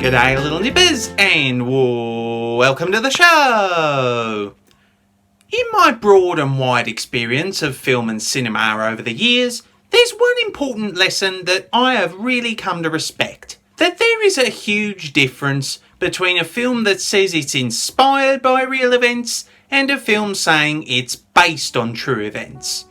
G'day little nippers and welcome to the show! In my broad and wide experience of film and cinema over the years, there's one important lesson that I have really come to respect. That there is a huge difference between a film that says it's inspired by real events and a film saying it's based on true events.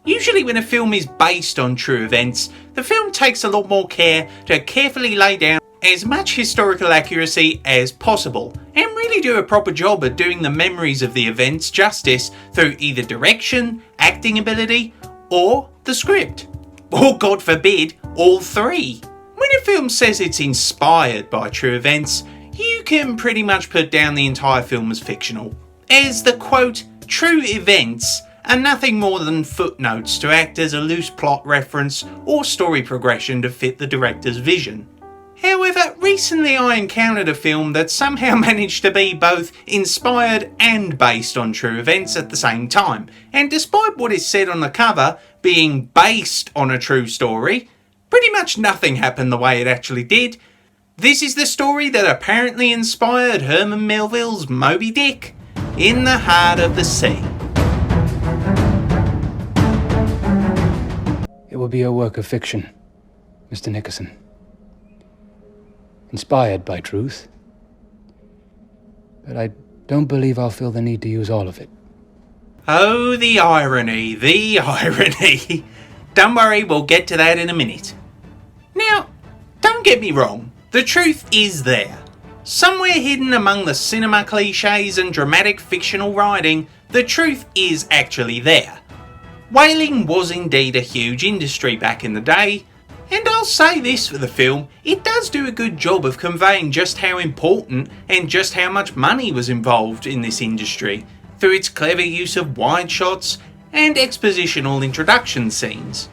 Usually when a film is based on true events, the film takes a lot more care to carefully lay down as much historical accuracy as possible and really do a proper job at doing the memories of the events justice through either direction, acting ability, or the script. Or God forbid, all three. When a film says it's inspired by true events, you can pretty much put down the entire film as fictional, as the quote, true events are nothing more than footnotes to act as a loose plot reference or story progression to fit the director's vision. However, recently I encountered a film that somehow managed to be both inspired and based on true events at the same time, and despite what is said on the cover being based on a true story, pretty much nothing happened the way it actually did. This is the story that apparently inspired Herman Melville's Moby Dick, In the Heart of the Sea. It will be a work of fiction, Mr. Nickerson. Inspired by truth. But I don't believe I'll feel the need to use all of it. Oh, the irony, the irony. Don't worry, we'll get to that in a minute. Now, don't get me wrong, the truth is there. Somewhere hidden among the cinema cliches and dramatic fictional writing, the truth is actually there. Whaling was indeed a huge industry back in the day, and I'll say this for the film, it does do a good job of conveying just how important and just how much money was involved in this industry, through its clever use of wide shots and expositional introduction scenes.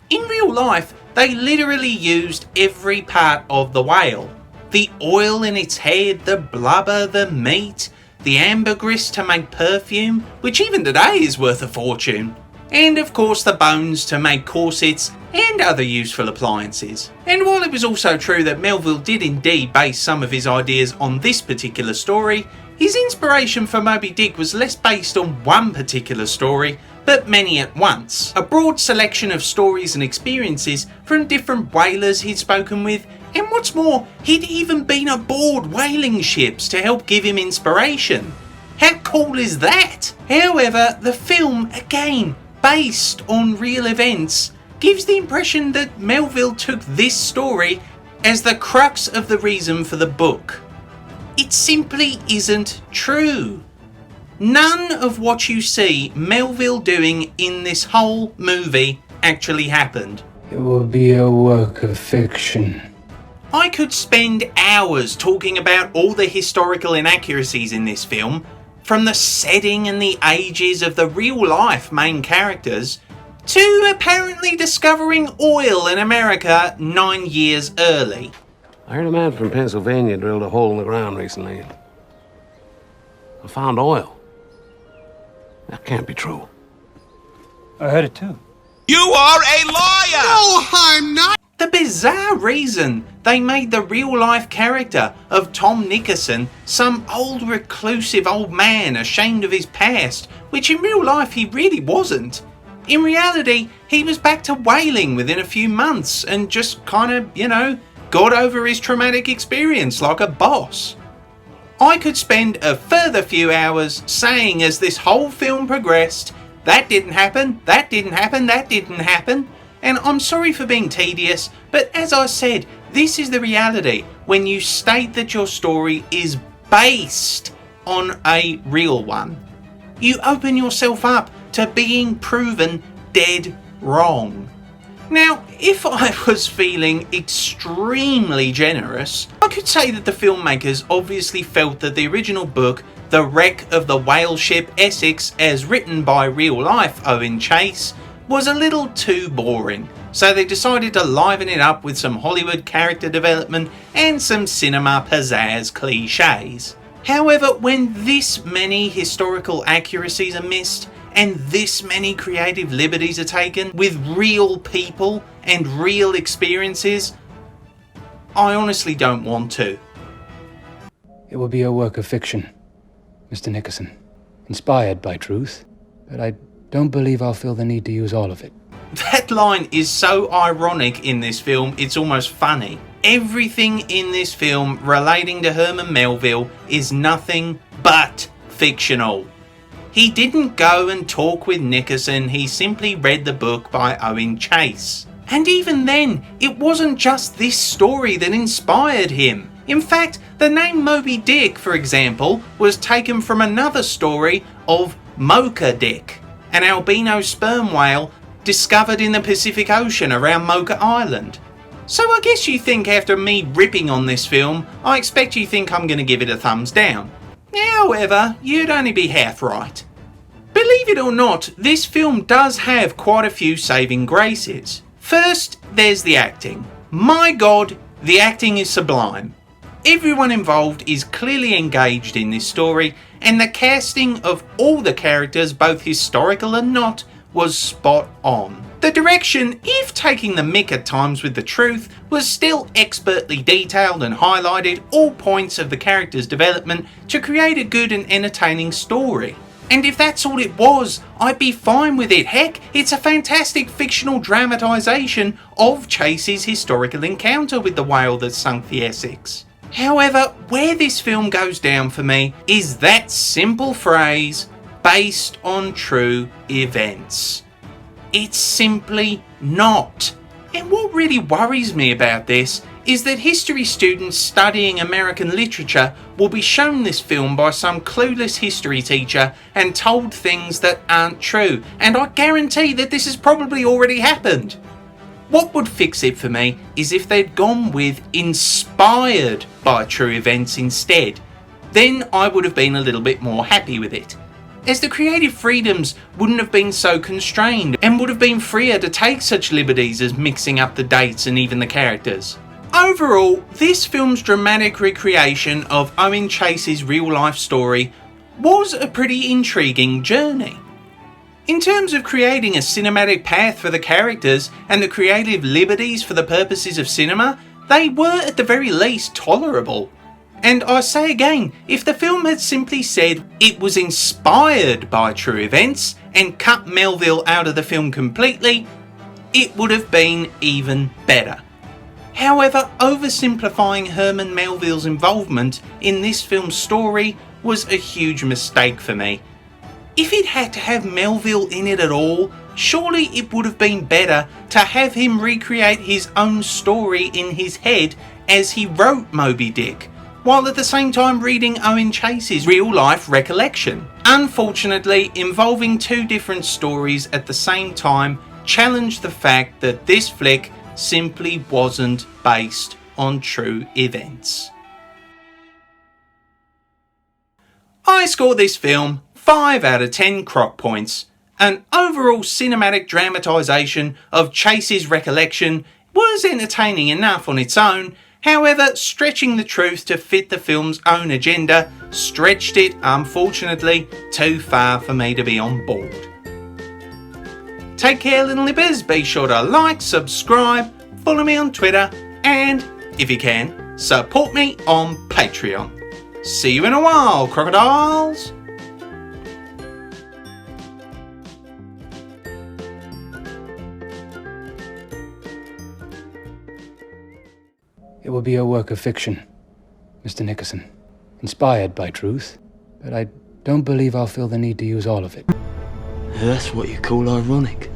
In real life, they literally used every part of the whale. The oil in its head, the blubber, the meat, the ambergris to make perfume, which even today is worth a fortune. And of course the bones to make corsets and other useful appliances. And while it was also true that Melville did indeed base some of his ideas on this particular story, his inspiration for Moby Dick was less based on one particular story, but many at once. A broad selection of stories and experiences from different whalers he'd spoken with, and what's more, he'd even been aboard whaling ships to help give him inspiration. How cool is that? However, the film, again, based on real events, gives the impression that Melville took this story as the crux of the reason for the book. It simply isn't true. None of what you see Melville doing in this whole movie actually happened. It will be a work of fiction. I could spend hours talking about all the historical inaccuracies in this film, from the setting and the ages of the real-life main characters, to apparently discovering oil in America 9 years early. I heard a man from Pennsylvania drilled a hole in the ground recently. I found oil. That can't be true. I heard it too. You are a liar! No, I'm not! The bizarre reason they made the real-life character of Tom Nickerson some old reclusive old man ashamed of his past, which in real life he really wasn't. In reality, he was back to whaling within a few months and just kind of, got over his traumatic experience like a boss. I could spend a further few hours saying as this whole film progressed, that didn't happen, that didn't happen, that didn't happen. And I'm sorry for being tedious, but as I said, this is the reality when you state that your story is based on a real one. You open yourself up to being proven dead wrong. Now, if I was feeling extremely generous, I could say that the filmmakers obviously felt that the original book, The Wreck of the Whale Ship Essex, as written by real-life Owen Chase, was a little too boring, so they decided to liven it up with some Hollywood character development and some cinema pizzazz cliches. However, when this many historical accuracies are missed, and this many creative liberties are taken with real people and real experiences, I honestly don't want to. It will be a work of fiction, Mr. Nickerson, inspired by truth, but I don't believe I'll feel the need to use all of it. That line is so ironic in this film, it's almost funny. Everything in this film relating to Herman Melville is nothing but fictional. He didn't go and talk with Nickerson, he simply read the book by Owen Chase. And even then, it wasn't just this story that inspired him. In fact, the name Moby Dick, for example, was taken from another story of Mocha Dick, an albino sperm whale discovered in the Pacific Ocean around Mocha Island. So I guess you think after me ripping on this film, I expect you think I'm going to give it a thumbs down. However, you'd only be half right. Believe it or not, this film does have quite a few saving graces. First, there's the acting. My God, the acting is sublime. Everyone involved is clearly engaged in this story, and the casting of all the characters, both historical and not, was spot on. The direction, if taking the mick at times with the truth, was still expertly detailed and highlighted all points of the character's development to create a good and entertaining story. And if that's all it was, I'd be fine with it. Heck, it's a fantastic fictional dramatisation of Chase's historical encounter with the whale that sunk the Essex. However, where this film goes down for me is that simple phrase, based on true events. It's simply not. And what really worries me about this is that history students studying American literature will be shown this film by some clueless history teacher and told things that aren't true, and I guarantee that this has probably already happened. What would fix it for me is if they'd gone with inspired by true events instead. Then I would have been a little bit more happy with it, as the creative freedoms wouldn't have been so constrained and would have been freer to take such liberties as mixing up the dates and even the characters. Overall, this film's dramatic recreation of Owen Chase's real-life story was a pretty intriguing journey. In terms of creating a cinematic path for the characters and the creative liberties for the purposes of cinema, they were at the very least tolerable. And I say again, if the film had simply said it was inspired by true events and cut Melville out of the film completely, it would have been even better. However, oversimplifying Herman Melville's involvement in this film's story was a huge mistake for me. If it had to have Melville in it at all, surely it would have been better to have him recreate his own story in his head as he wrote Moby Dick, while at the same time reading Owen Chase's real-life recollection. Unfortunately, involving two different stories at the same time challenged the fact that this flick simply wasn't based on true events. I score this film 5 out of 10 Croc points. An overall cinematic dramatisation of Chase's recollection was entertaining enough on its own. However, stretching the truth to fit the film's own agenda stretched it, unfortunately, too far for me to be on board. Take care, little nippers. Be sure to like, subscribe, follow me on Twitter, and, if you can, support me on Patreon. See you in a while, crocodiles! It will be a work of fiction, Mr. Nickerson, inspired by truth, but I don't believe I'll feel the need to use all of it. That's what you call ironic.